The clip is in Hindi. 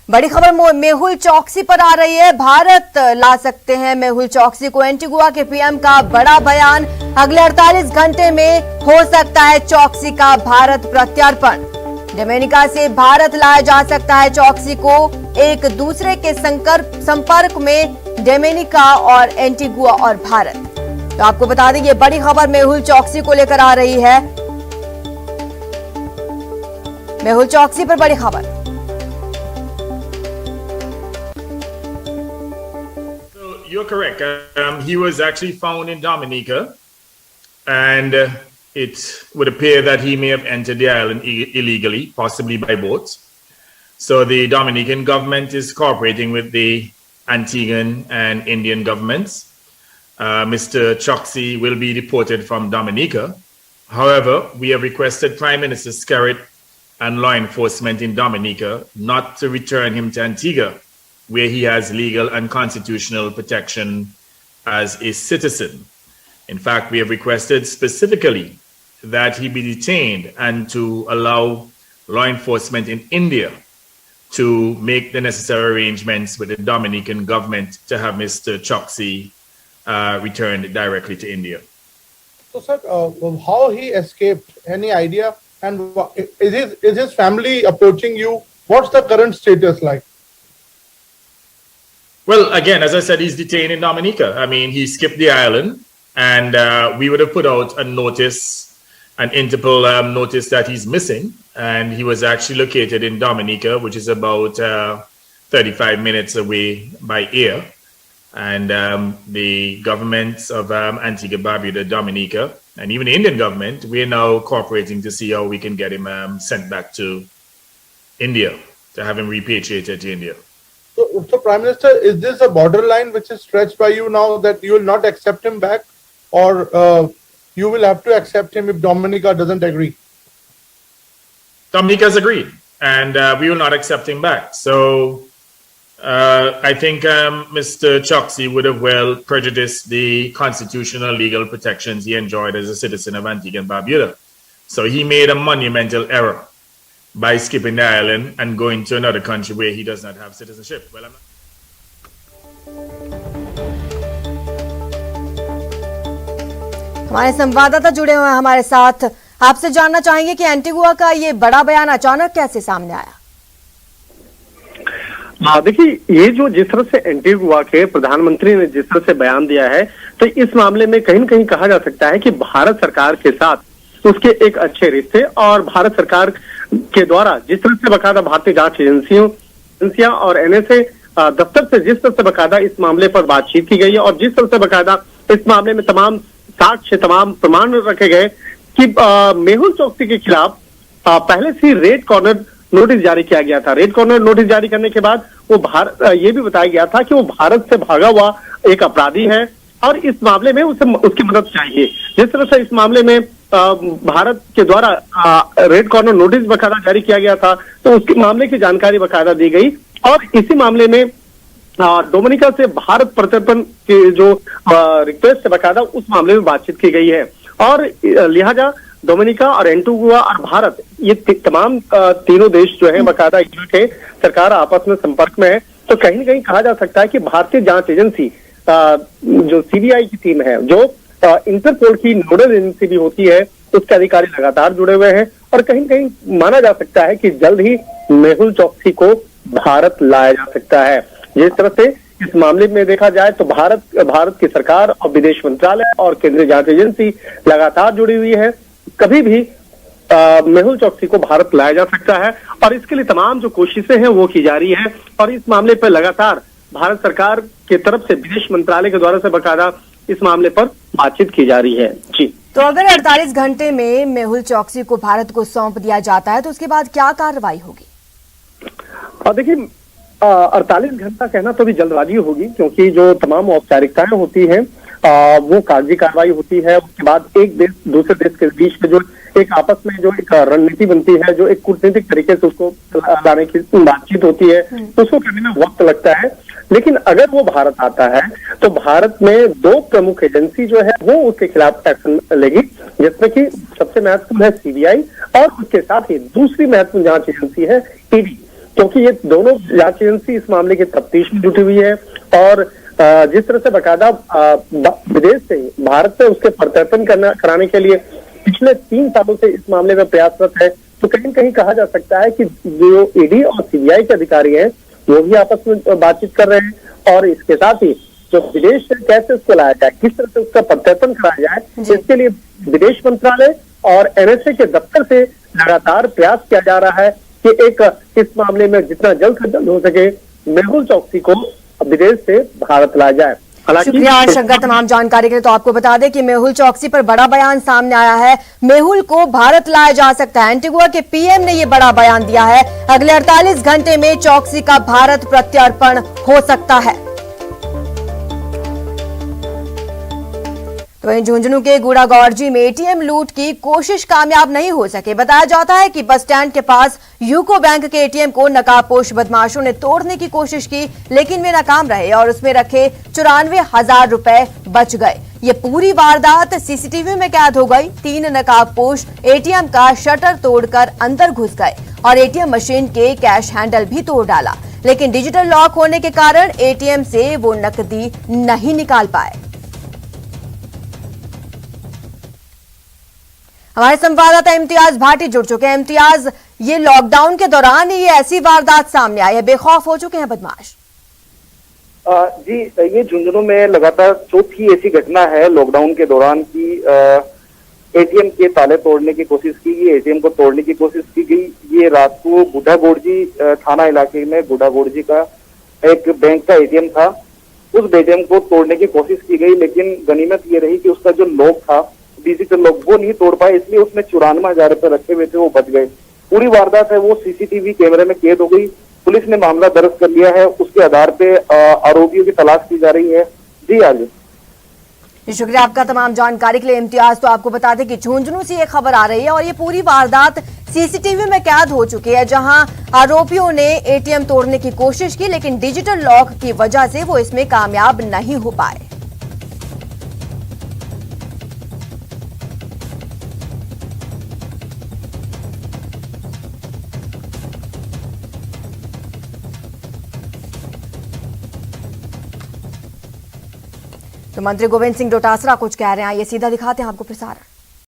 बड़ी खबर मेहुल चौकसी पर आ रही है। भारत ला सकते हैं मेहुल चौकसी को। एंटीगुआ के पीएम का बड़ा बयान, अगले 48 घंटे में हो सकता है चौकसी का भारत प्रत्यार्पण। डोमिनिका से भारत लाया जा सकता है चौकसी को। एक दूसरे के संपर्क में डोमिनिका और एंटीगुआ और भारत। तो आपको बता दें ये बड़ी खबर मेहुल चौकसी को लेकर आ रही है। मेहुल चौकसी पर बड़ी खबर। You're correct. He was actually found in Dominica, and it would appear that he may have entered the island illegally, possibly by boat. So the Dominican government is cooperating with the Antiguan and Indian governments. Mr. Chokshi will be deported from Dominica. However, we have requested Prime Minister Skerritt and law enforcement in Dominica not to return him to Antigua, where he has legal and constitutional protection as a citizen. In fact, we have requested specifically that he be detained and to allow law enforcement in India to make the necessary arrangements with the Dominican government to have Mr. Chokshi returned directly to India. So, sir, how he escaped? Any idea? And is his family approaching you? What's the current status like? Well, again, as I said, he's detained in Dominica. I mean, he skipped the island, and we would have put out a notice, an Interpol notice that he's missing, and he was actually located in Dominica, which is about 35 minutes away by air. And the governments of Antigua, Barbuda, Dominica, and even the Indian government, we are now cooperating to see how we can get him sent back to India, to have him repatriated to India. So, Prime Minister, is this a borderline which is stretched by you now that you will not accept him back, or you will have to accept him if Dominica doesn't agree? Dominica's agreed, and we will not accept him back. So I think Mr. Chokshi would have well prejudiced the constitutional legal protections he enjoyed as a citizen of Antigua and Barbuda. So he made a monumental error by skipping the island and going to another country where he does not have citizenship. Well, हमारे संवाददाता जुड़े हुए हैं हमारे साथ। आपसे जानना चाहेंगे कि एंटीगुआ का ये बड़ा बयान अचानक कैसे सामने आया? देखिए, ये जो जिस तरह से एंटीगुआ के प्रधानमंत्री ने जिस तरह से बयान दिया है, तो इस मामले में कहीं न कहीं कहा जा सकता है कि भारत सरकार के साथ उसके एक अच्छे रिश्ते, और भारत सरकार के द्वारा जिस तरह से बकायदा भारतीय जांच एजेंसियां और एनएसए दफ्तर से जिस तरह से बकायदा इस मामले पर बातचीत की गई है, और जिस तरह से बकायदा इस मामले में तमाम साक्ष्य, तमाम प्रमाण रखे गए कि मेहुल चौकसी के खिलाफ पहले से रेड कॉर्नर नोटिस जारी किया गया था। रेड कॉर्नर नोटिस जारी करने के बाद वो ये भी बताया गया था कि वो भारत से भागा हुआ एक अपराधी है, और इस मामले में उसकी मदद चाहिए। जिस तरह से इस मामले में भारत के द्वारा रेड कॉर्नर नोटिस बकायदा जारी किया गया था, तो उसके मामले की जानकारी बकायदा दी गई, और इसी मामले में डोमिनिका से भारत प्रत्यर्पण की जो रिक्वेस्ट है बकायदा उस मामले में बातचीत की गई है, और लिहाजा डोमिनिका और एंटीगुआ और भारत, ये तमाम तीनों देश जो है बकायदा एकजुट है, सरकार आपस में संपर्क में है। तो कहीं न कहीं कहा जा सकता है कि भारतीय जांच एजेंसी जो सीबीआई की टीम है, जो इंटरपोल की नोडल एजेंसी भी होती है, उसके अधिकारी लगातार जुड़े हुए हैं, और कहीं न कहीं माना जा सकता है कि जल्द ही मेहुल चौकसी को भारत लाया जा सकता है। जिस तरह से इस मामले में देखा जाए तो भारत की सरकार और विदेश मंत्रालय और केंद्रीय जांच एजेंसी लगातार जुड़ी हुई है। कभी भी मेहुल चौकसी को भारत लाया जा सकता है, और इसके लिए तमाम जो कोशिशें हैं वो की जा रही है, और इस मामले पर लगातार भारत सरकार की तरफ से विदेश मंत्रालय के द्वारा से बकायदा इस मामले पर बातचीत की जा रही है। जी, तो अगर 48 घंटे में मेहुल चौकसी को भारत को सौंप दिया जाता है तो उसके बाद क्या कार्रवाई होगी? और देखिए, 48 घंटा कहना तो भी जल्दबाजी होगी, क्योंकि जो तमाम औपचारिकताएं होती हैं वो कागजी कार्रवाई होती है। उसके बाद एक देश दूसरे देश के बीच में जो एक आपस में जो एक रणनीति बनती है, जो एक कूटनीतिक तरीके से उसको लाने की बातचीत होती है, तो उसको करने में वक्त लगता है। लेकिन अगर वो भारत आता है तो भारत में दो प्रमुख एजेंसी जो है वो उसके खिलाफ एक्शन लेगी, जिसमें कि सबसे महत्वपूर्ण है सीबीआई, और उसके साथ ही दूसरी महत्वपूर्ण जांच एजेंसी है ईडी। क्योंकि ये दोनों जांच एजेंसी इस मामले की तफ्तीश में जुटी हुई है और जिस तरह से बाकायदा विदेश से भारत से उसके प्रत्यर्पण कराने के लिए पिछले 3 सालों से इस मामले में प्रयासरत है, तो कहीं कहीं कहा जा सकता है कि जो ईडी और सीबीआई के अधिकारी हैं वो भी आपस में बातचीत कर रहे हैं और इसके साथ ही जो विदेश से कैसे उसको लाया जाए, किस तरह से उसका प्रत्यर्पण कराया जाए, इसके लिए विदेश मंत्रालय और एनएसए के दफ्तर से लगातार प्रयास किया जा रहा है कि एक इस मामले में जितना जल्द से जल्द हो सके मेहुल चौकसी को विदेश से भारत लाया जाए। शुक्रिया शंकर तमाम जानकारी के लिए। तो आपको बता दें कि मेहुल चौकसी पर बड़ा बयान सामने आया है। मेहुल को भारत लाया जा सकता है, एंटीगुआ के पीएम ने ये बड़ा बयान दिया है। अगले 48 घंटे में चौकसी का भारत प्रत्यर्पण हो सकता है। तो वहीं झुंझुनू के गुड़ागौरजी में एटीएम लूट की कोशिश कामयाब नहीं हो सके। बताया जाता है कि बस स्टैंड के पास यूको बैंक के एटीएम को नकाबपोश बदमाशों ने तोड़ने की कोशिश की, लेकिन वे नाकाम रहे और उसमें रखे 94,000 रुपए बच गए। ये पूरी वारदात सीसीटीवी में कैद हो गई। 3 नकाबपोश एटीएम का शटर तोड़कर अंदर घुस गए और एटीएम मशीन के कैश हैंडल भी तोड़ डाला, लेकिन डिजिटल लॉक होने के कारण एटीएम से वो नकदी नहीं निकाल पाए। हमारे संवाददाता इम्तियाज भाटी जुड़ चुके हैं। इम्तियाज, ये लॉकडाउन के दौरान ये ऐसी वारदात सामने आई है, बेखौफ हो चुके हैं बदमाश? जी, ये झुंझुनू में लगातार चौथी ऐसी घटना है लॉकडाउन के दौरान की एटीएम के ताले तोड़ने की कोशिश की गई, एटीएम को तोड़ने की कोशिश की गई। ये रात को गुड़ागौरजी थाना इलाके में गुड़ागौरजी का एक बैंक का एटीएम था, उस एटीएम को तोड़ने की कोशिश की गई, लेकिन गनीमत ये रही कि उसका जो लॉक था डिजिटल लॉक वो नहीं तोड़ पाए, इसलिए उसमें 94,000 रुपए रखे हुए थे, वो बच गए। पूरी वारदात है वो सीसीटीवी कैमरे में कैद हो गई। पुलिस ने मामला दर्ज कर लिया है, उसके आधार पे आरोपियों की तलाश की जा रही है। जी आगे शुक्रिया आपका तमाम जानकारी के लिए इम्तियाज। तो आपको बता दें कि झुंझुनू से ये खबर आ रही है और ये पूरी वारदात सीसीटीवी में कैद हो चुकी है, जहां आरोपियों ने एटीएम तोड़ने की कोशिश की, लेकिन डिजिटल लॉक की वजह से वो इसमें कामयाब नहीं हो पाए। तो मंत्री गोविंद सिंह डोटासरा कुछ कह रहे हैं, ये सीधा दिखाते हैं आपको प्रसारण।